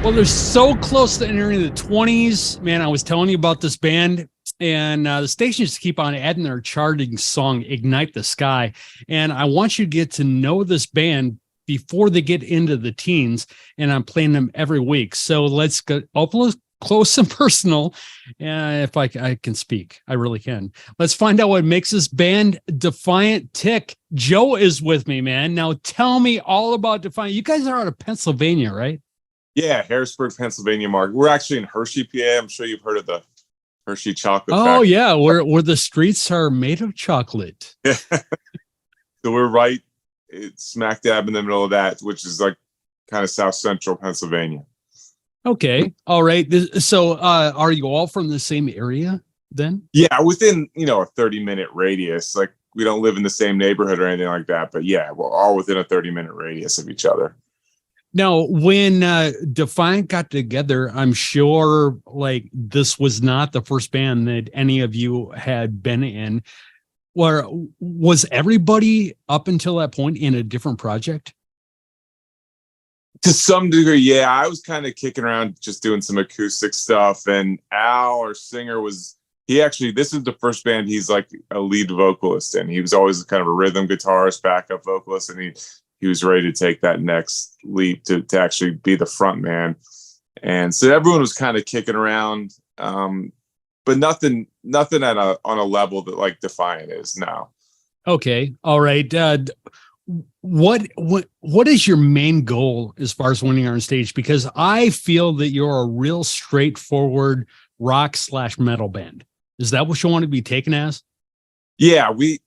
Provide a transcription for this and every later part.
Well, they're so close to entering the 20s. Man, I was telling you about this band, and the stations keep on adding their charting song, Ignite the Sky. And I want you to get to know this band before they get into the teens, and I'm playing them every week. So let's get up close and personal. If I can speak, I really can. Let's find out what makes this band Defiant tick. Joe is with me, man. Now tell me all about Defiant. You guys are out of Pennsylvania, right? Yeah, Harrisburg, Pennsylvania, Mark. We're actually in Hershey, PA. I'm sure you've heard of the Hershey chocolate factory. Yeah, where the streets are made of chocolate. So we're right smack dab in the middle of that, which is like kind of south central Pennsylvania. Okay, all right. So are you all from the same area then? Yeah, within a 30-minute radius. Like we don't live in the same neighborhood or anything like that, but yeah, we're all within a 30-minute radius of each other. Now, when Defiant got together, I'm sure like this was not the first band that any of you had been in. Was everybody up until that point in a different project? To some degree, yeah. I was kind of kicking around just doing some acoustic stuff, and Al, our singer, this is the first band he's like a lead vocalist in. He was always kind of a rhythm guitarist, backup vocalist, and he was ready to take that next leap to actually be the front man. And so everyone was kind of kicking around, but nothing on a level that like Defiant is now. Okay. All right. What is your main goal as far as winning on stage? Because I feel that you're a real straightforward rock/metal band. Is that what you want to be taken as? Yeah, we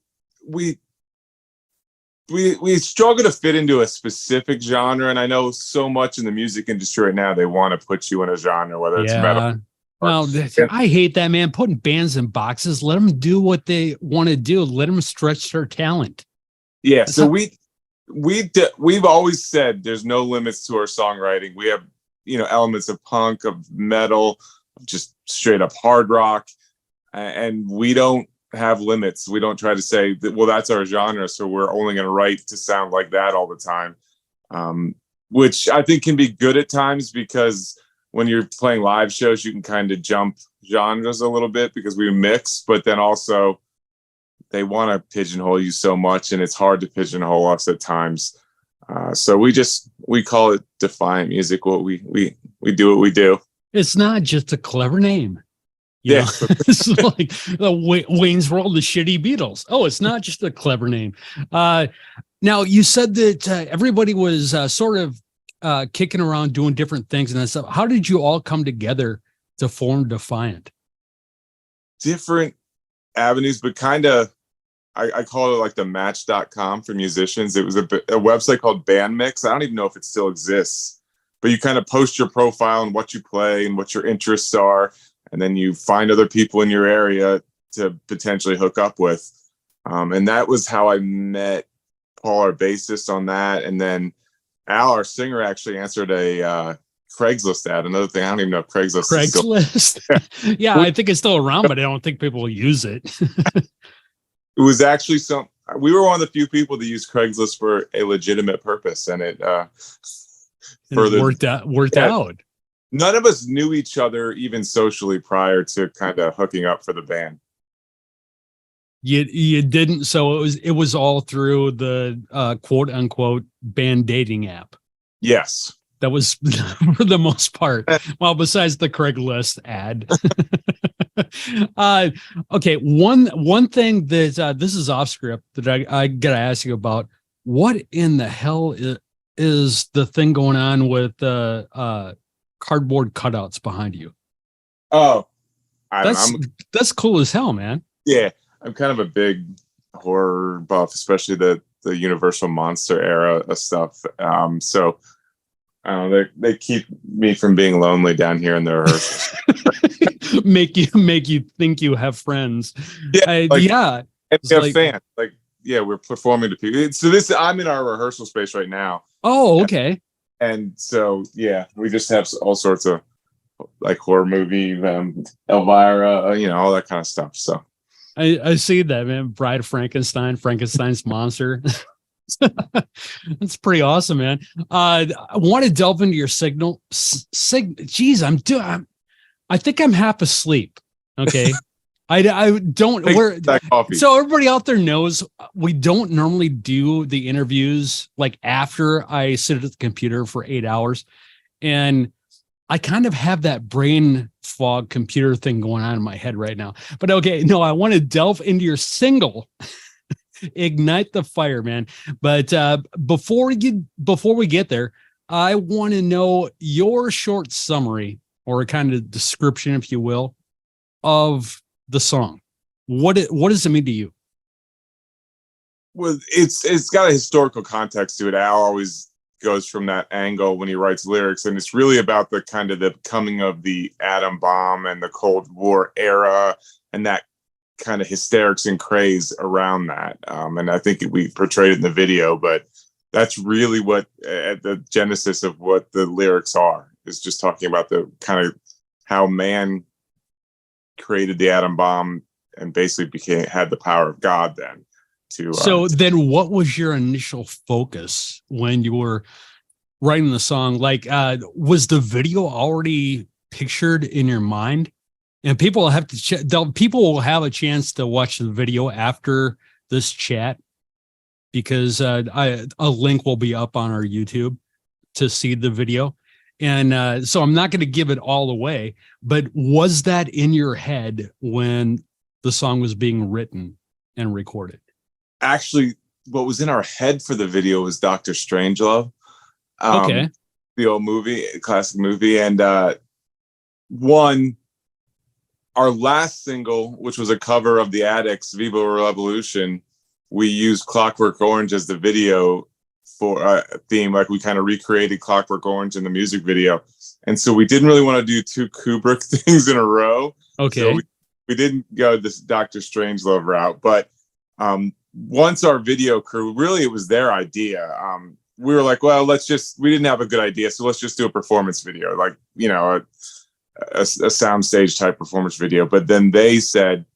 struggle to fit into a specific genre, and I know so much in the music industry right now they want to put you in a genre, whether it's metal. Well, I hate that, man. Putting bands in boxes. Let them do what they want to do. Let them stretch their talent. Yeah, so we've always said there's no limits to our songwriting. We have elements of punk, of metal, of just straight up hard rock, and we don't have limits. We don't try to say that, well, that's our genre, so we're only going to write to sound like that all the time, which I think can be good at times, because when you're playing live shows, you can kind of jump genres a little bit because we mix, but then also they want to pigeonhole you so much, and it's hard to pigeonhole us at times. So we call it Defiant music. We do what we do. It's not just a clever name. Yeah. It's like the Wayne's World, the shitty Beatles. Oh, it's not just a clever name. Now you said that everybody was sort of kicking around doing different things and that stuff. How did you all come together to form Defiant? Different avenues, but kind of, I call it like the match.com for musicians. It was a website called Bandmix. I don't even know if it still exists, but you kind of post your profile and what you play and what your interests are. And then you find other people in your area to potentially hook up with. And that was how I met Paul, our bassist, on that. And then Al, our singer, actually answered a Craigslist ad. Another thing, I don't even know if Craigslist is still... Yeah, I think it's still around, but I don't think people will use it. It was actually we were one of the few people to use Craigslist for a legitimate purpose. And it worked out. None of us knew each other even socially prior to kind of hooking up for the band. You didn't, so it was all through the quote unquote band dating app. Yes, that was for the most part. Well, besides the Craigslist ad. Okay, one thing that this is off script that I gotta ask you about. What in the hell is the thing going on with cardboard cutouts behind you? Oh, that's cool as hell, man. Yeah, I'm kind of a big horror buff, especially the Universal Monster era of stuff. So they keep me from being lonely down here in the rehearsals. make you think you have friends. Yeah, And we have fans. Like, yeah, we're performing to people. So I'm in our rehearsal space right now. Oh, okay. And so, yeah, we just have all sorts of like horror movie, Elvira, all that kind of stuff. So I see that, man. Bride of Frankenstein, Frankenstein's monster. That's pretty awesome, man. I want to delve into your geez, I think I'm half asleep. Okay. I don't Take we're that coffee. so everybody out there knows we don't normally do the interviews like after I sit at the computer for 8 hours. And I kind of have that brain fog computer thing going on in my head right now. But okay, no, I want to delve into your single, Ignite the Fire, man. But before we get there, I want to know your short summary or a kind of description, if you will, of the song. What does it mean to you? Well, it's got a historical context to it. Al always goes from that angle when he writes lyrics, and it's really about the kind of the coming of the atom bomb and the Cold War era and that kind of hysterics and craze around that. And I think we portrayed it in the video, but that's really what at the genesis of what the lyrics are, is just talking about the kind of how man created the atom bomb and basically had the power of God then. So then what was your initial focus when you were writing the song? Like, was the video already pictured in your mind? And people will have to people will have a chance to watch the video after this chat, because a link will be up on our YouTube to see the video. And so I'm not going to give it all away, but was that in your head when the song was being written and recorded? Actually, what was in our head for the video was Dr. Strangelove. Okay. The old movie, classic movie. And our last single, which was a cover of the Addicts' Viva Revolution, we used Clockwork Orange as the video for a theme. Like, we kind of recreated Clockwork Orange in the music video. And so we didn't really want to do two Kubrick things in a row. Okay. So we didn't go this Dr. Strangelove route. But once our video crew, really it was their idea. We were like, well, we didn't have a good idea, so let's just do a performance video, like, a soundstage type performance video. But then they said,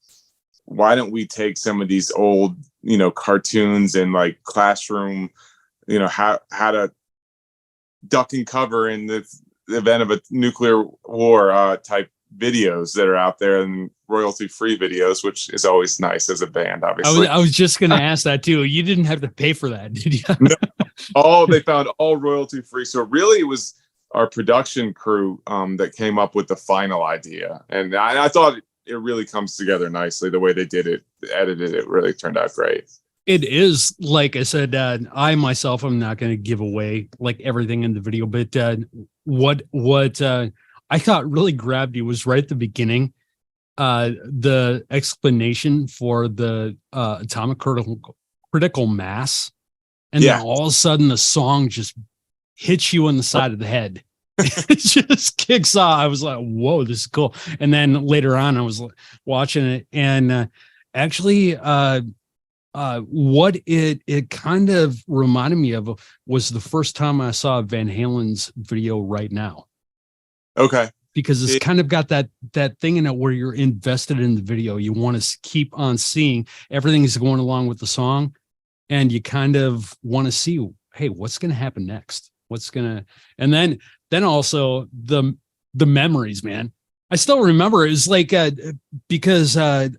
why don't we take some of these old, cartoons and like classroom, how to duck and cover in the event of a nuclear war type videos that are out there, and royalty-free videos, which is always nice as a band, obviously. I was just going to ask that too. You didn't have to pay for that, did you? No, they found all royalty-free. So really it was our production crew that came up with the final idea. And I thought it really comes together nicely. The way they did it, edited it, really turned out great. It is, like I said, I myself, I'm not going to give away like everything in the video, but what I thought really grabbed you was right at the beginning, the explanation for the atomic critical mass. And then all of a sudden the song just hits you in the side of the head. It just kicks off. I was like, whoa, this is cool. And then later on I was watching it, and actually what it kind of reminded me of was the first time I saw Van Halen's video Right Now. Okay. Because it's kind of got that thing in it where you're invested in the video. You want to keep on seeing everything's going along with the song, and you kind of want to see, hey, what's going to happen next? And then also the memories, man. I still remember it was like, because I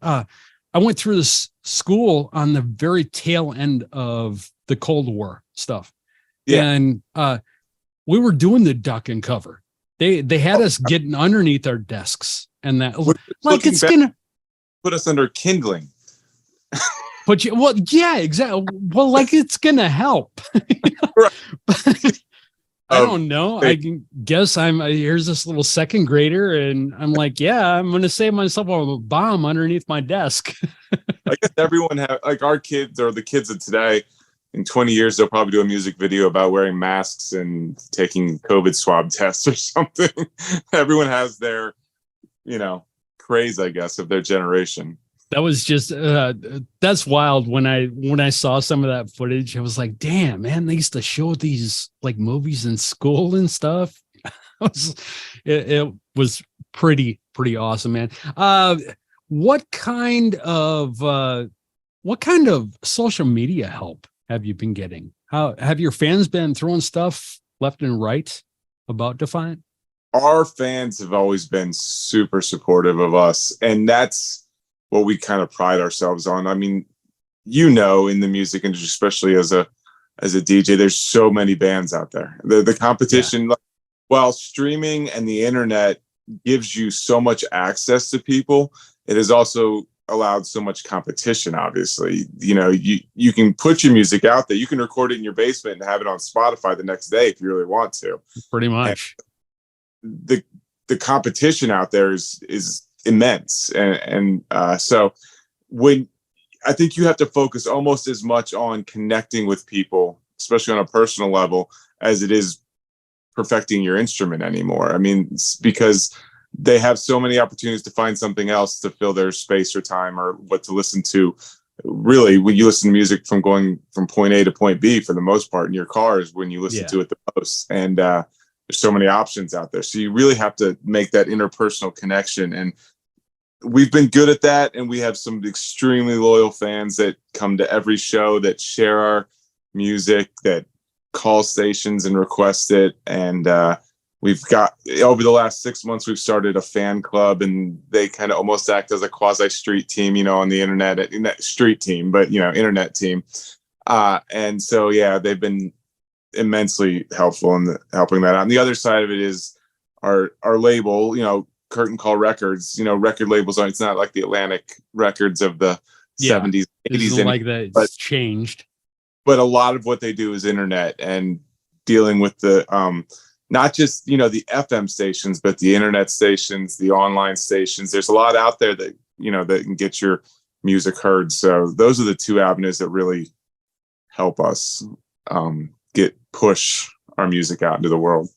went through this school on the very tail end of the Cold War stuff. Yeah. And we were doing the duck and cover. They had us getting underneath our desks, and that like it's gonna put us under kindling. Yeah, exactly. Well, like it's gonna help. Right. I don't know. I guess here's this little second grader, and I'm like, yeah, I'm gonna save myself a bomb underneath my desk. I guess everyone like our kids or the kids of today. In 20 years, they'll probably do a music video about wearing masks and taking COVID swab tests or something. Everyone has their, craze, I guess, of their generation. That was just, that's wild. When I saw some of that footage, I was like, damn, man, they used to show these like movies in school and stuff. It was pretty awesome, man. What kind of social media help have you been getting? How have your fans been throwing stuff left and right about Defiant? Our fans have always been super supportive of us, and that's what we kind of pride ourselves on. I mean, in the music industry, especially as a DJ, there's so many bands out there. The competition, while streaming and the internet gives you so much access to people, it has also allowed so much competition. Obviously, you can put your music out there. You can record it in your basement and have it on Spotify the next day if you really want to. Pretty much. And the competition out there is immense, and so when I think you have to focus almost as much on connecting with people, especially on a personal level, as it is perfecting your instrument anymore. I mean, it's because they have so many opportunities to find something else to fill their space or time, or what to listen to. Really, when you listen to music from going from point A to point B, for the most part in your car, is when you listen to it the most. And there's so many options out there. So you really have to make that interpersonal connection. And we've been good at that. And we have some extremely loyal fans that come to every show, that share our music, that call stations and request it. And we've got, over the last 6 months, we've started a fan club, and they kind of almost act as a quasi street team, on the internet, street team, but internet team. And so, they've been immensely helpful in helping that out. And the other side of it is our label, Curtain Call Records. Record labels it's not like the Atlantic Records of the 70s, 80s, like that. It's changed. But a lot of what they do is internet, and dealing with the not just the FM stations, but the internet stations, the online stations. There's a lot out there that that can get your music heard. So those are the two avenues that really help us push our music out into the world.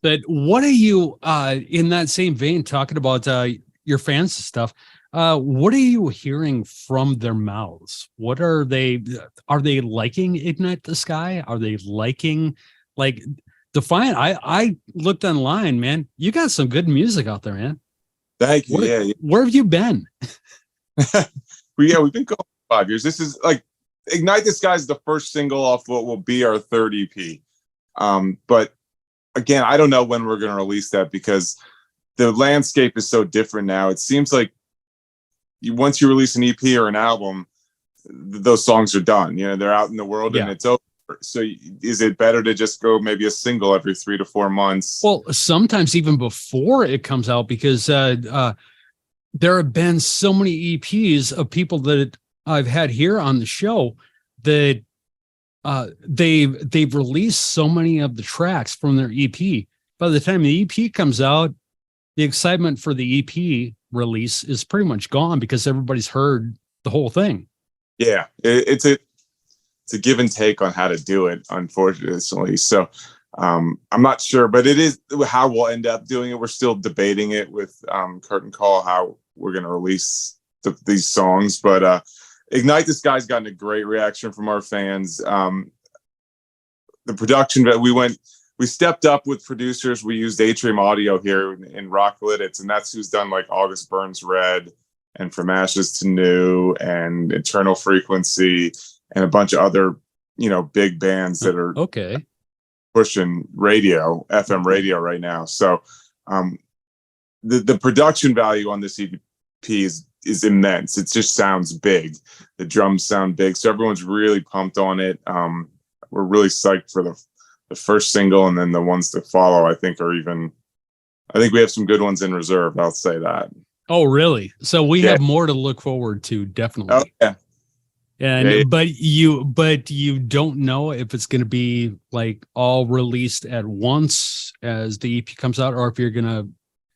But what are you in that same vein, talking about your fans and stuff? What are you hearing from their mouths? What are they liking Ignite the Sky? Are they liking Defiant? I looked online, man. You got some good music out there, man. Thank you. Where have you been? We've been going 5 years. This is Ignite the Sky is the first single off what will be our third EP. But again, I don't know when we're going to release that, because the landscape is so different now. It seems like once you release an EP or an album, those songs are done. They're out in the world and it's over. So is it better to just go maybe a single every 3 to 4 months? Well, sometimes even before it comes out, because there have been so many EPs of people that I've had here on the show that they've released so many of the tracks from their EP. By the time the EP comes out, the excitement for the EP release is pretty much gone, because everybody's heard the whole thing. Yeah, it's a give and take on how to do it, unfortunately. So I'm not sure, but it is how we'll end up doing it. We're still debating it with Curtain Call, how we're going to release these songs. But Ignite the Sky's gotten a great reaction from our fans. The production that we stepped up with producers. We used Atrium Audio here in Rock Lidditz, and that's who's done August Burns Red and From Ashes to New and Eternal Frequency and a bunch of other, big bands that are pushing FM radio right now. So the production value on this EP is immense. It just sounds big. The drums sound big. So everyone's really pumped on it. We're really psyched for the first single, and then the ones that follow, I think we have some good ones in reserve. I'll say that. Oh, really? So we have more to look forward to, definitely. Oh, yeah. And but you don't know if it's going to be all released at once as the EP comes out, or if you're going to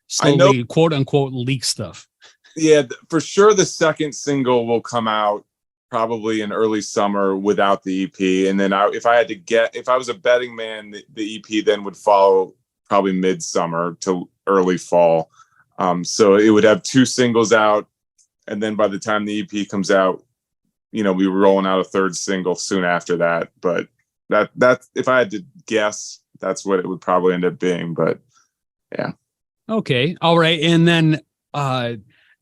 slowly, quote unquote, leak stuff. Yeah, for sure. The second single will come out probably in early summer without the EP, and then if I was a betting man, the EP then would follow probably midsummer to early fall. So it would have 2 singles out, and then by the time the EP comes out, we were rolling out a third single soon after that. But that if I had to guess, that's what it would probably end up being. But yeah. Okay. All right. And then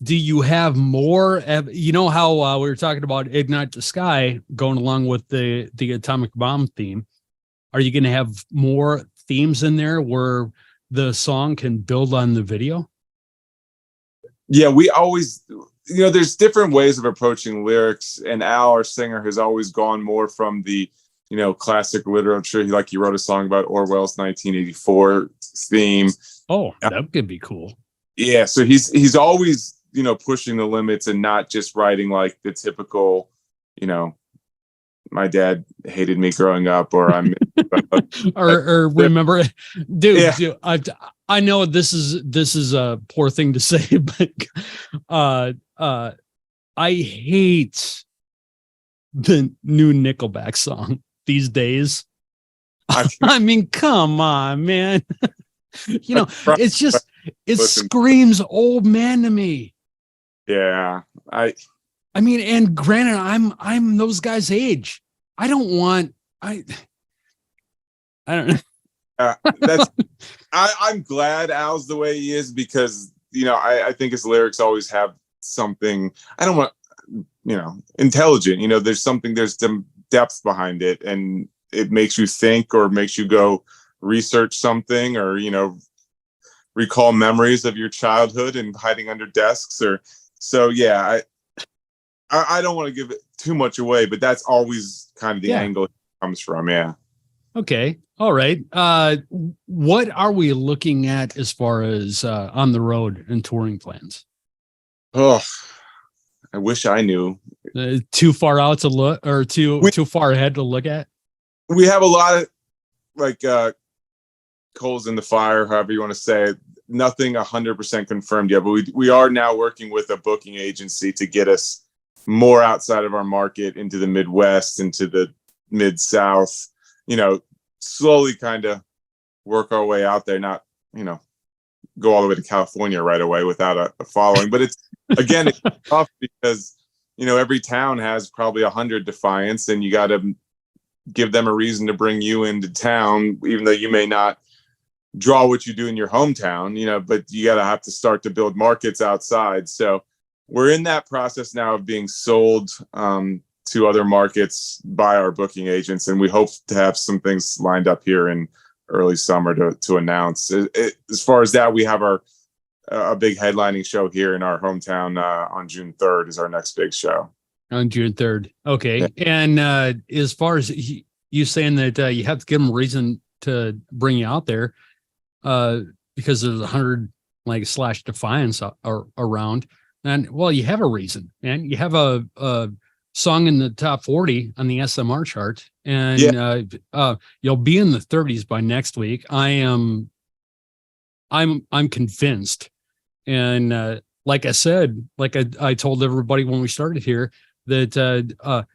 do you have more? You know how we were talking about Ignite the Sky going along with the atomic bomb theme. Are you going to have more themes in there where the song can build on the video? Yeah, we always, there's different ways of approaching lyrics, and Al, our singer, has always gone more from the, classic literature. He wrote a song about Orwell's 1984 theme. Oh, that could be cool. Yeah, so he's always, pushing the limits and not just writing like the typical, my dad hated me growing up, or I'm or remember, dude, yeah. dude, I know this is a poor thing to say, but I hate the new Nickelback song these days. I mean, come on, man. It screams old man to me. Yeah. I mean, and granted, I'm those guys' age. I don't know. I'm glad Al's the way he is, because I think his lyrics always have something. I don't want intelligent. There's some depth behind it, and it makes you think, or makes you go research something, or recall memories of your childhood and hiding under desks. Or so yeah, I don't want to give it too much away, but that's always kind of the angle it comes from. Yeah. Okay. All right. What are we looking at as far as on the road and touring plans? Oh, I wish I knew. Too far out to look, or too far ahead to look at? We have a lot of coals in the fire, however you want to say it. Nothing 100% confirmed yet, but we are now working with a booking agency to get us more outside of our market, into the Midwest, into the Mid-South, slowly kind of work our way out there, not, go all the way to California right away without a following. But it's tough because, every town has probably 100 Defiants, and you got to give them a reason to bring you into town, even though you may not draw what you do in your hometown, but you got to have to start to build markets outside. So we're in that process now of being sold to other markets by our booking agents, and we hope to have some things lined up here in early summer to announce. As far as that, we have a big headlining show here in our hometown on June 3rd is our next big show. On June 3rd. Okay. Yeah. And as far as you saying that you have to give them a reason to bring you out there, because there's 100 slash Defiance around, and well, you have a reason, and you have a song in the top 40 on the SMR chart, and you'll be in the 30s by next week. I'm convinced. And like I said, like I told everybody when we started here, that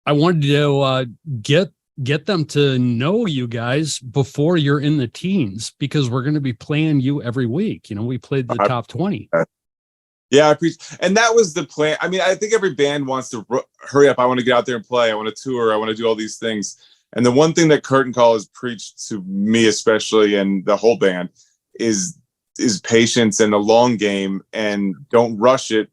I wanted to get them to know you guys before you're in the teens, because we're going to be playing you every week. We played the top 20. Yeah, I appreciate, and that was the plan. I mean, I think every band wants to hurry up. I want to get out there and play. I want to tour. I want to do all these things. And the one thing that Curtain Call has preached to me, especially, and the whole band, is patience and the long game, and don't rush it.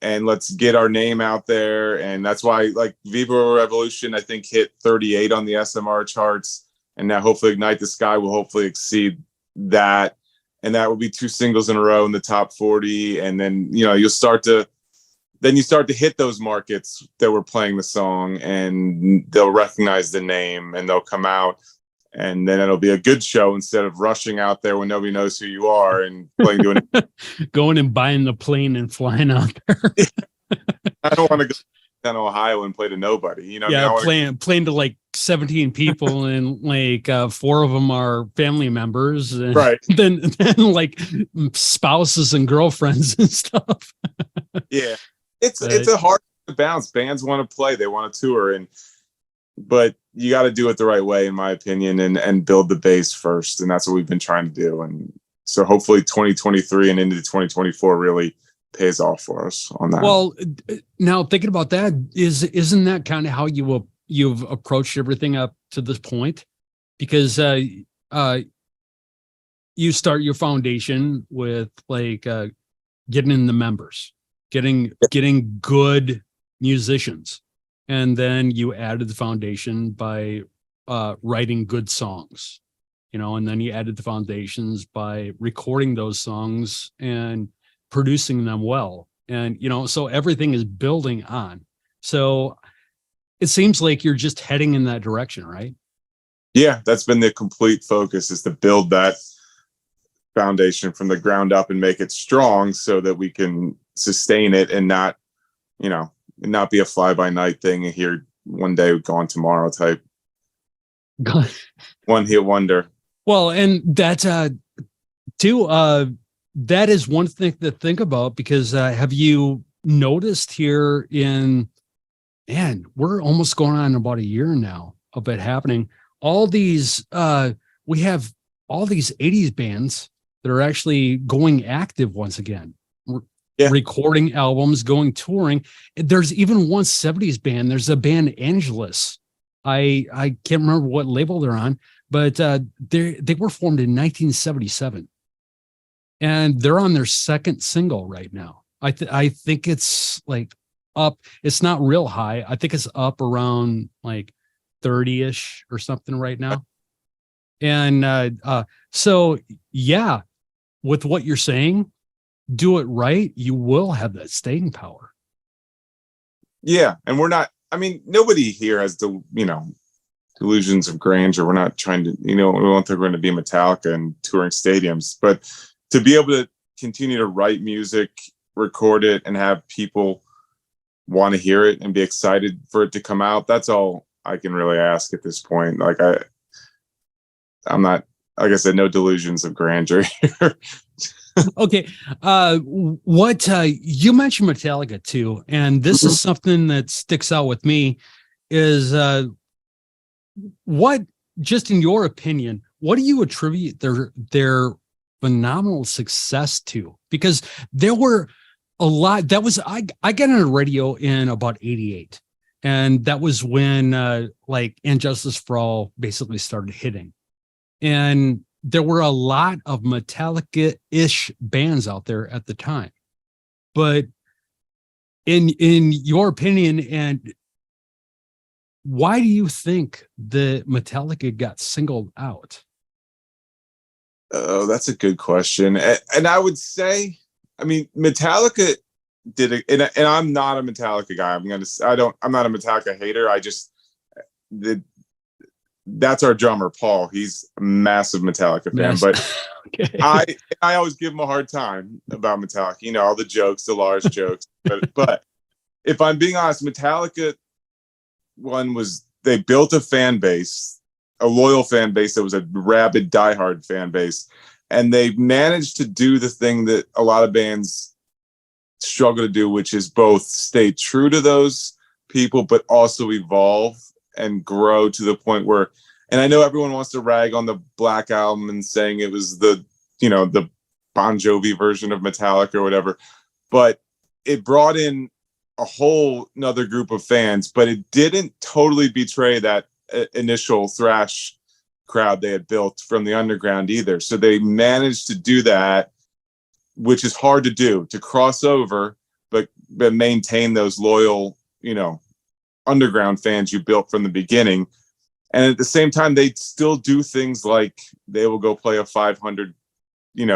And let's get our name out there. And that's why, Viva Revolution, I think, hit 38 on the SMR charts. And now hopefully Ignite the Sky will hopefully exceed that. And that will be 2 singles in a row in the top 40. And then, you start to hit those markets that were playing the song, and they'll recognize the name, and they'll come out, and then it'll be a good show instead of rushing out there when nobody knows who you are and doing going and buying the plane and flying out there. I don't want to go down to Ohio and play to nobody, playing to 17 people, and 4 of them are family members, and right. then spouses and girlfriends and stuff. Yeah, it's a hard balance. Bands want to play, they want to tour, but you got to do it the right way, in my opinion, and build the base first. And that's what we've been trying to do. And so hopefully 2023 and into 2024 really pays off for us on that. Well, now thinking about that, isn't that kind of how you've approached everything up to this point? Because you start your foundation with getting in the members, getting good musicians, and then you added the foundation by writing good songs, and then you added the foundations by recording those songs and producing them well, and so everything is building on. So it seems like you're just heading in that direction, right? Yeah, that's been the complete focus, is to build that foundation from the ground up and make it strong so that we can sustain it and not be a fly by night thing and here one day gone tomorrow type one hit wonder. Well, and that's too that is one thing to think about, because have you noticed here we're almost going on about a year now of it happening. All these we have all these 80s bands that are actually going active once again, recording albums, going touring. There's even one 70s band. There's a band, Angelus. I can't remember what label they're on, but they were formed in 1977, and they're on their second single right now. I think it's like up. It's not real high. I think it's up around like 30-ish or something right now. And so yeah, with what you're saying, do it right, you will have that staying power. Yeah, and we're not. I mean, nobody here has delusions of grandeur. We're not trying to, we don't think we're going to be Metallica and touring stadiums, but to be able to continue to write music, record it, and have people want to hear it and be excited for it to come out, that's all I can really ask at this point. Like I'm not, like I said, no delusions of grandeur here. Okay. What you mentioned Metallica too, and this is something that sticks out with me is what, just in your opinion, what do you attribute their phenomenal success to? Because there were a lot that was, I got on the radio in about 88, and that was when like And Justice for All basically started hitting, and there were a lot of Metallica-ish bands out there at the time. But in your opinion, and why do you think the Metallica got singled out? Oh, that's a good question. And I would say, I mean, Metallica did it, and I'm not a Metallica guy. I'm not a Metallica hater. That's our drummer, Paul. He's a massive Metallica fan, but okay. I always give him a hard time about Metallica. All the jokes, the Lars jokes. But if I'm being honest, Metallica, they built a fan base, a loyal fan base that was a rabid, diehard fan base, and they managed to do the thing that a lot of bands struggle to do, which is both stay true to those people, but also evolve and grow to the point where, and I know everyone wants to rag on the Black Album and saying it was the Bon Jovi version of Metallica or whatever, but it brought in a whole another group of fans, but it didn't totally betray that initial thrash crowd they had built from the underground either. So they managed to do that, which is hard to do, to cross over, but maintain those loyal, underground fans you built from the beginning. And at the same time, they still do things like they will go play a 500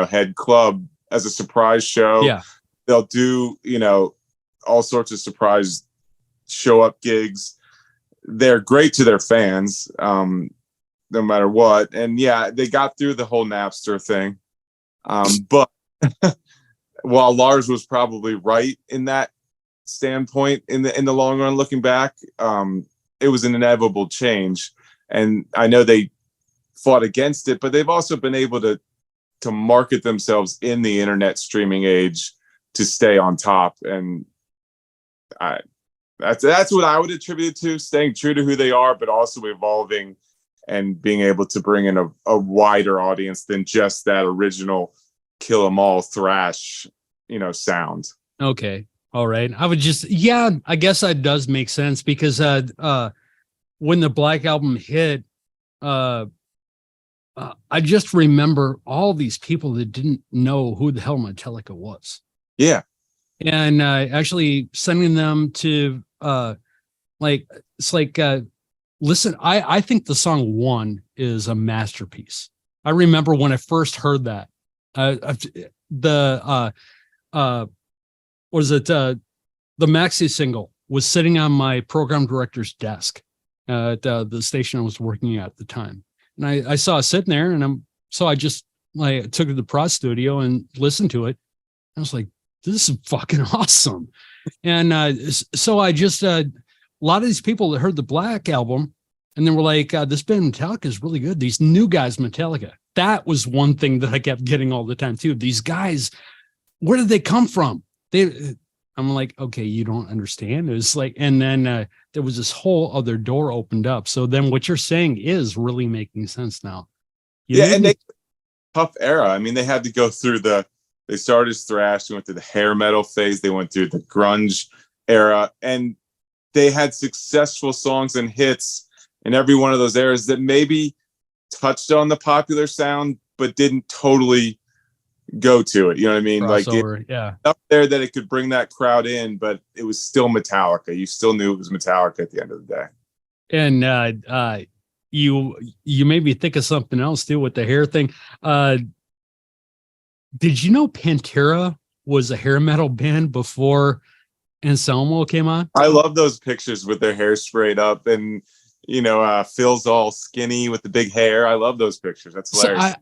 head club as a surprise show. Yeah, they'll do all sorts of surprise show up gigs. They're great to their fans, no matter what. And yeah, they got through the whole Napster thing, but while Lars was probably right in that standpoint in the long run, looking back, it was an inevitable change, and I know they fought against it, but they've also been able to market themselves in the internet streaming age to stay on top. And that's what I would attribute it to, staying true to who they are, but also evolving and being able to bring in a wider audience than just that original kill 'em all thrash sound. Okay. All right. I would just, I guess that does make sense, because when the Black Album hit, I just remember all these people that didn't know who the hell Metallica was. Yeah. and actually sending them to like it's like listen. I think the song "One" is a masterpiece. I remember when I first heard that. The was it the maxi single was sitting on my program director's desk at the station I was working at the time, and I saw it sitting there, and I just like took it to the prod studio and listened to it. I was like, this is fucking awesome. And so I just a lot of these people that heard the Black album and then were like, this band Metallica is really good. These new guys, Metallica. That was one thing that I kept getting all the time too. These guys, where did they come from? I'm like, okay, you don't understand. It was like, and then there was this whole other door opened up. So then what you're saying is really making sense now. And they tough era. I mean, they had to go through they started as thrash, they went through the hair metal phase, they went through the grunge era, and they had successful songs and hits in every one of those eras that maybe touched on the popular sound, but didn't totally go to it. You know what I mean? Crossover, like yeah, up there that it could bring that crowd in, but it was still Metallica. You still knew it was Metallica at the end of the day. And you made me think of something else too with the hair thing. Did you know Pantera was a hair metal band before Anselmo came on? I love those pictures with their hair sprayed up and Phil's all skinny with the big hair. I love those pictures. That's hilarious.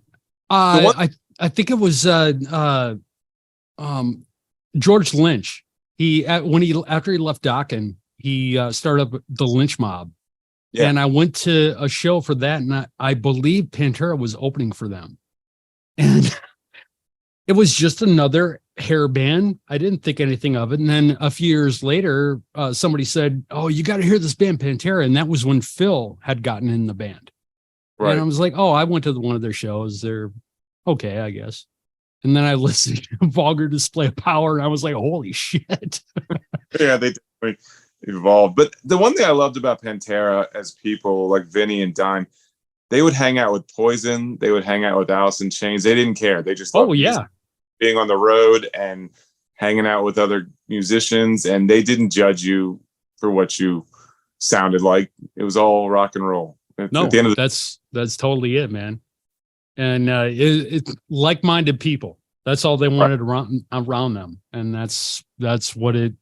So I think it was George Lynch. After he left Dokken, he started up the Lynch Mob. Yeah. And I went to a show for that, and I believe Pantera was opening for them. And it was just another hair band. I didn't think anything of it. And then a few years later, somebody said, "Oh, you got to hear this band Pantera." And that was when Phil had gotten in the band. Right. And I was like, "Oh, I went to one of their shows. They're okay, I guess." And then I listened to Vulgar Display of Power, and I was like, "Holy shit!" Yeah, they definitely evolved. But the one thing I loved about Pantera as people like Vinny and Dime, they would hang out with Poison. They would hang out with Alice in Chains. They didn't care. They just being on the road and hanging out with other musicians, and they didn't judge you for what you sounded like. It was all rock and roll. At the end of that's totally it, man. And it's like-minded people. That's all they wanted around them, and that's what it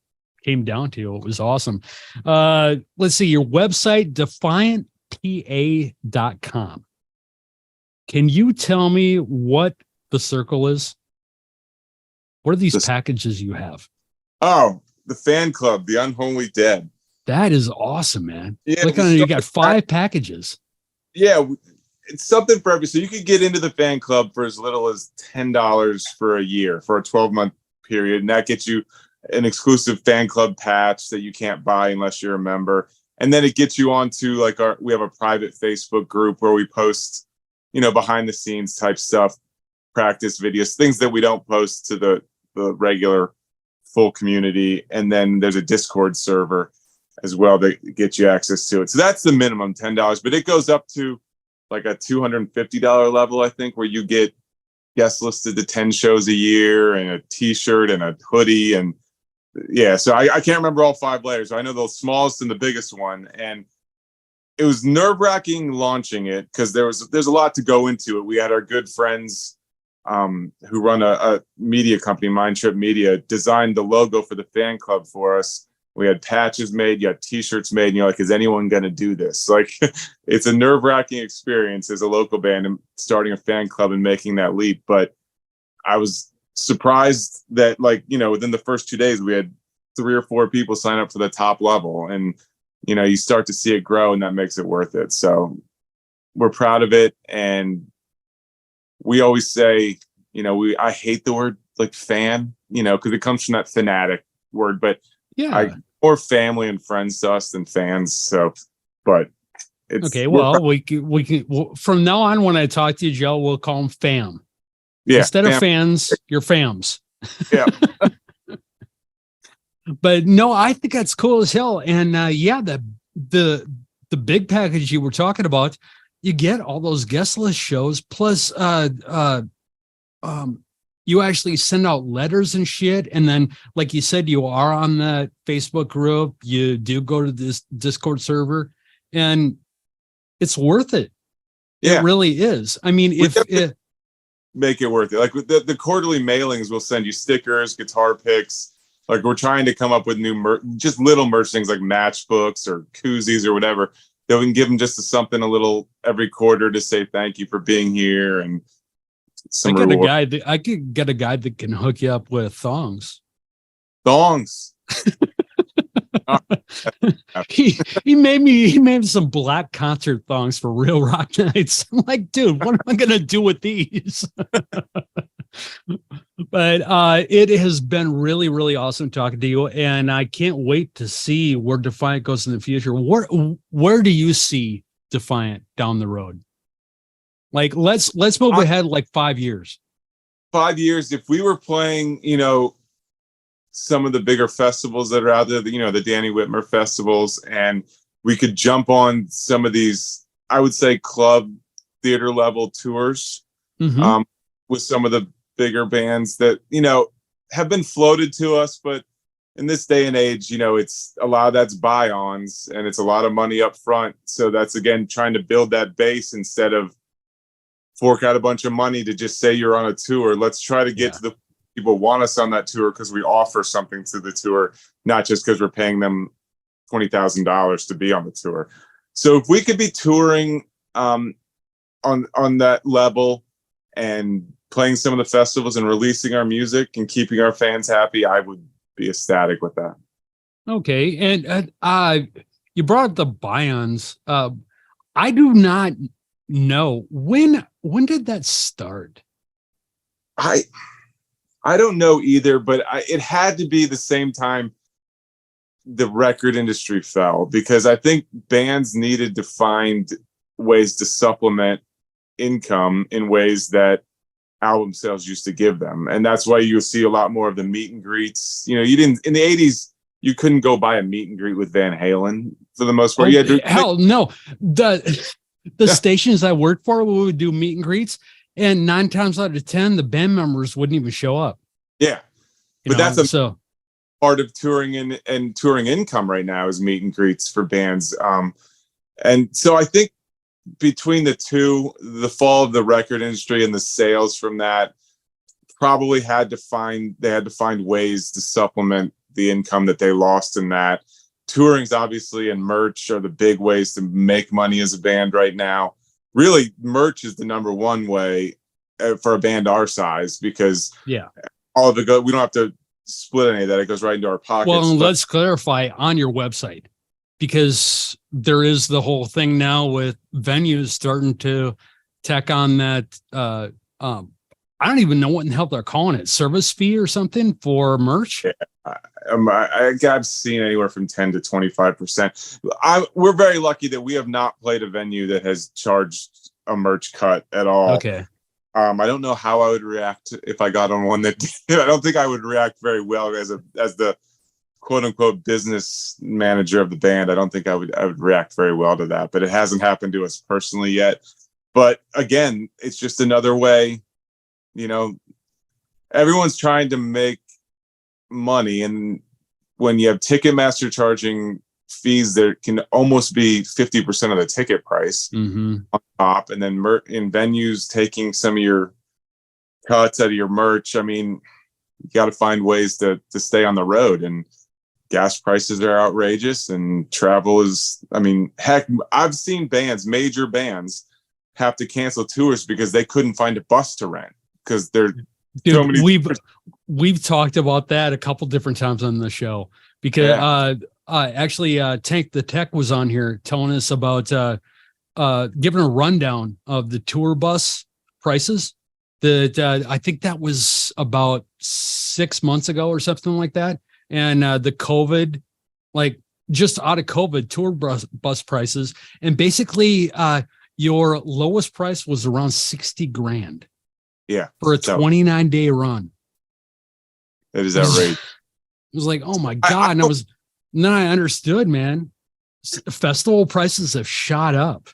came down to. It was awesome. Let's see, your website, defiantpa.com. Can you tell me what the circle is? What are these packages you have? Oh, the fan club, the Unholy Dead. That is awesome, man. Yeah, look on it, you got 5 packages. Yeah, it's something for every. So you could get into the fan club for as little as $10 for a year, for a 12-month period, and that gets you an exclusive fan club patch that you can't buy unless you're a member. And then it gets you onto we have a private Facebook group where we post, behind the scenes type stuff, practice videos, things that we don't post to the regular full community. And then there's a Discord server as well that gets you access to it. So that's the minimum, $10, but it goes up to like a $250 level, I think, where you get guest listed to 10 shows a year and a t-shirt and a hoodie. And yeah, so I can't remember all 5 layers. I know the smallest and the biggest one. And it was nerve-wracking launching it because there's a lot to go into it. We had our good friends who run a media company, Mind Trip Media, designed the logo for the fan club for us. We had patches made, you had t-shirts made, and you're like, is anyone going to do this? Like, it's a nerve-wracking experience as a local band and starting a fan club and making that leap. But I was surprised that, within the first 2 days, we had 3 or 4 people sign up for the top level. And, you start to see it grow, and that makes it worth it. So we're proud of it. And we always say, I hate the word fan, because it comes from that fanatic word, but yeah, more family and friends to us than fans. So, but it's okay. Well, we can from now on, when I talk to you, Joe, we'll call them fam. Yeah. Instead of fans, you're fams. Yeah. But no, I think that's cool as hell. And the big package you were talking about, you get all those guest list shows plus you actually send out letters and shit. And then, like you said, you are on the Facebook group. You do go to this Discord server, and it's worth it. Yeah, it really is. I mean, we if have to it, make it worth it. Like with the quarterly mailings, we'll send you stickers, guitar picks. Like we're trying to come up with new just little merch things like matchbooks or koozies or whatever that we can give them just something a little every quarter to say thank you for being here and some reward. I could get a guy that can hook you up with thongs. Thongs. he made some black concert thongs for Real Rock Nights. I'm like, dude, what am I gonna do with these? But it has been really, really awesome talking to you, and I can't wait to see where Defiant goes in the future. Where do you see Defiant down the road? Like, let's move ahead like 5 years. 5 years, if we were playing, some of the bigger festivals that are out there, the Danny Whitmer festivals, and we could jump on some of these, I would say, club theater level tours with some of the bigger bands that, have been floated to us. But in this day and age, it's a lot of that's buy-ons and it's a lot of money up front. So that's, again, trying to build that base instead of fork out a bunch of money to just say you're on a tour. Let's try to get to the people want us on that tour because we offer something to the tour, not just because we're paying them $20,000 to be on the tour. So if we could be touring on that level and playing some of the festivals and releasing our music and keeping our fans happy, I would be ecstatic with that. Okay, and you brought up the buy-ons. I do not know when did that start. I don't know either, but it had to be the same time the record industry fell, because I think bands needed to find ways to supplement income in ways that album sales used to give them. And that's why you'll see a lot more of the meet and greets. You didn't, in the 80s, you couldn't go buy a meet and greet with Van Halen for the most part. Hell no. The stations I worked for, we would do meet and greets, and 9 times out of 10, the band members wouldn't even show up. Yeah. But that's a part of touring and touring income right now is meet and greets for bands. And so I think between the two, the fall of the record industry and the sales from that probably had to find ways to supplement the income that they lost in that. Touring's obviously and merch are the big ways to make money as a band right now. Really, merch is the number one way for a band our size, because all of it we don't have to split any of that. It goes right into our pockets. Well, let's clarify on your website, because there is the whole thing now with venues starting to tack on that. I don't even know what in the hell they're calling it, service fee or something for merch. Yeah. I've seen anywhere from 10 to 25%. We're very lucky that we have not played a venue that has charged a merch cut at all. Okay. I don't know how I would react if I got on one that did. I don't think I would react very well as the quote unquote business manager of the band. I don't think I would react very well to that, but it hasn't happened to us personally yet. But again, it's just another way, everyone's trying to make money, and when you have Ticketmaster charging fees that can almost be 50% of the ticket price on top, and then in venues taking some of your cuts out of your merch, I mean, you got to find ways to stay on the road, and gas prices are outrageous, and travel is, I mean, heck, I've seen major bands have to cancel tours because they couldn't find a bus to rent because they're so many. We've talked about that a couple different times on the show, because actually Tank the Tech was on here telling us about giving a rundown of the tour bus prices that I think that was about 6 months ago or something like that. And the COVID, like just out of COVID, tour bus prices, and basically your lowest price was around 60 grand. Yeah. For a 29-day run. That is outrageous. It was like, oh my God. And then I understood, man. Festival prices have shot up.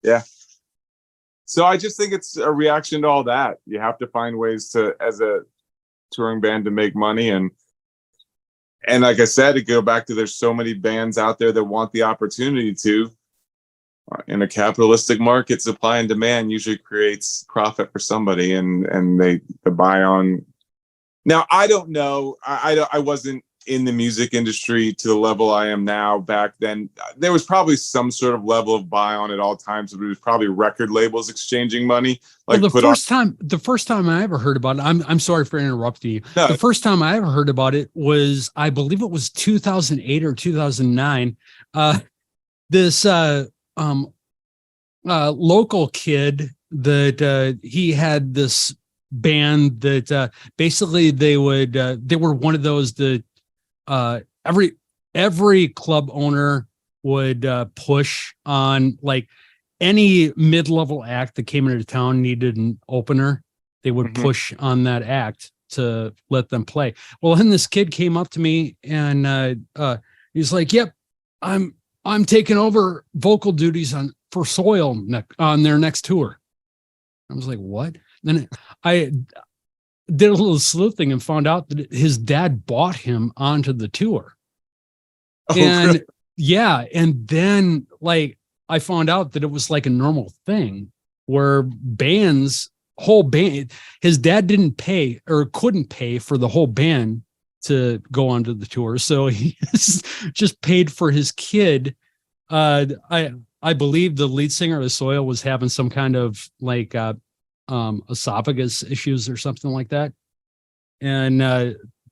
Yeah. So I just think it's a reaction to all that. You have to find ways to, as a touring band, to make money. And like I said, to go back to, there's so many bands out there that want the opportunity to. In a capitalistic market, supply and demand usually creates profit for somebody, and they buy on. Now, I don't know. I wasn't in the music industry to the level I am now. Back then, there was probably some sort of level of buy on at all times, but it was probably record labels exchanging money. Like, well, the first time I ever heard about it, I'm sorry for interrupting you. No. The first time I ever heard about it was, I believe it was 2008 or 2009. This local kid that he had this band that basically they were one of those that every club owner would push on. Like, any mid-level act that came into town needed an opener, they would push on that act to let them play. Well, then this kid came up to me and he's like, "Yep, I'm taking over vocal duties for Soil on their next tour." I was like, "What?" Then I did a little sleuthing and found out that his dad bought him onto the tour. And really? Yeah, and then like I found out that it was like a normal thing where whole band, his dad didn't pay or couldn't pay for the whole band to go onto the tour, so he just paid for his kid. I believe the lead singer of Soil was having some kind of like esophagus issues or something like that, and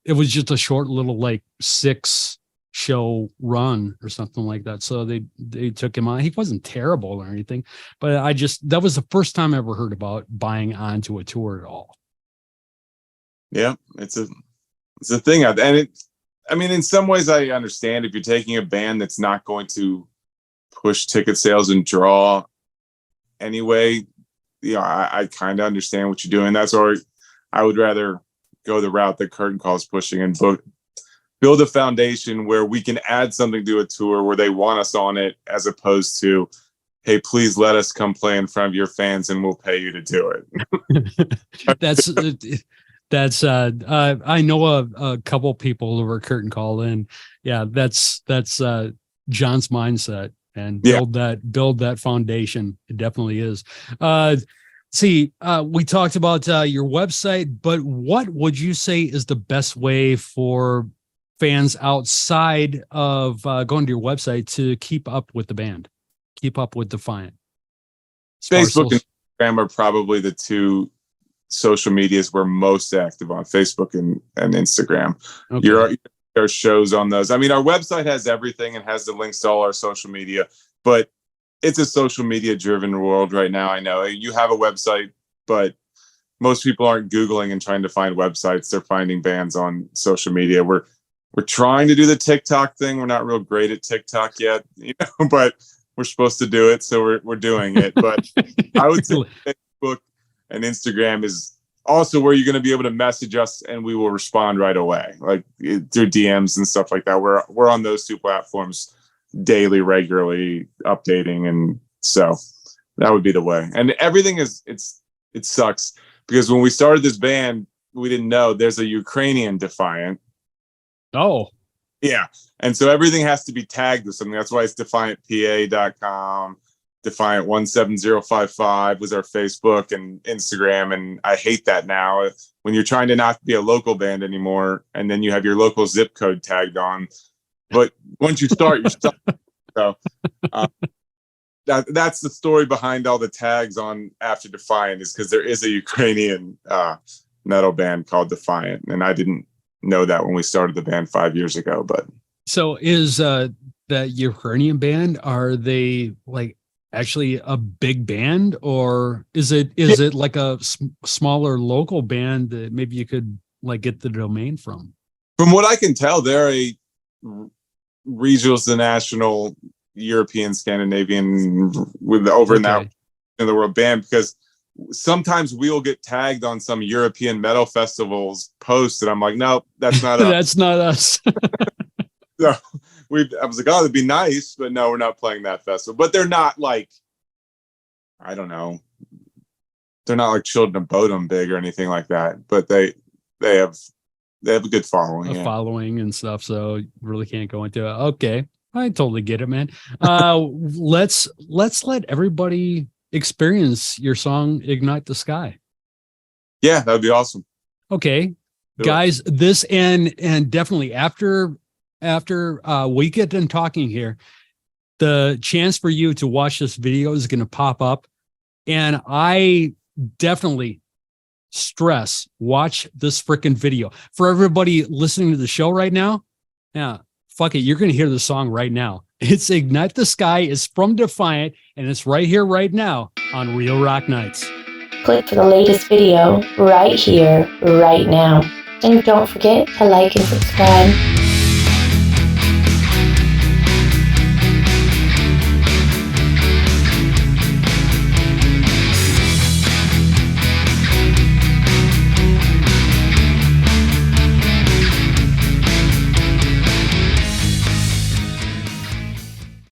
it was just a short little like 6-show run or something like that. So they took him on. He wasn't terrible or anything, but that was the first time I ever heard about buying onto a tour at all. Yeah, it's a thing, and I mean, in some ways, I understand if you're taking a band that's not going to push ticket sales and draw anyway. I kind of understand what you're doing. That's why I would rather go the route that Curtain Call is pushing and build a foundation where we can add something to a tour where they want us on it, as opposed to, "Hey, please let us come play in front of your fans and we'll pay you to do it." That's I know a couple people who are Curtain Call, and yeah, that's John's mindset. And build that foundation. It definitely is. We talked about your website, but what would you say is the best way for fans outside of going to your website to keep up with the band, keep up with Defiant? Facebook and Instagram are probably the two social medias we're most active on. Facebook and Instagram. Okay. Our shows on those. I mean, our website has everything and has the links to all our social media, but it's a social media driven world right now. I know you have a website, but most people aren't Googling and trying to find websites. They're finding bands on social media. We're trying to do the TikTok thing. We're not real great at TikTok yet, but we're supposed to do it. So we're doing it. But I would say Facebook and Instagram is also where you're going to be able to message us and we will respond right away, like through DMs and stuff like that. We're on those two platforms daily, regularly updating. And so that would be the way. And everything it sucks because when we started this band, we didn't know there's a Ukrainian Defiant. Oh, yeah. And so everything has to be tagged with something. That's why it's defiantpa.com. Defiant17055 was our Facebook and Instagram, and I hate that now when you're trying to not be a local band anymore, and then you have your local zip code tagged on. But once you start, you're stuck. So that's the story behind all the tags on after Defiant, is because there is a Ukrainian metal band called Defiant, and I didn't know that when we started the band 5 years ago. But so is that Ukrainian band? Are they like actually a big band, or is it like a smaller local band that maybe you could like get the domain from? From what I can tell, they're a regional to national European, Scandinavian in that in the world band, because sometimes we'll get tagged on some European metal festivals posts and I'm like, nope, that's not us. That's not us. So I was like, oh, it'd be nice, but no, we're not playing that festival. But they're not like, I don't know, they're not like Children of Bodom big or anything like that, but they have a good following. Following and stuff, so you really can't go into it. Okay, I totally get it, man. Let's let everybody experience your song "Ignite the Sky." Yeah, that would be awesome. Okay, guys, this and definitely after we get done talking here, the chance for you to watch this video is going to pop up, and I definitely stress watch this freaking video. For everybody listening to the show right now, yeah, fuck it, you're going to hear the song right now. It's Ignite the Sky. It's from Defiant, and it's right here right now on Real Rock Nights. Click for the latest video right here right now, and don't forget to like and subscribe.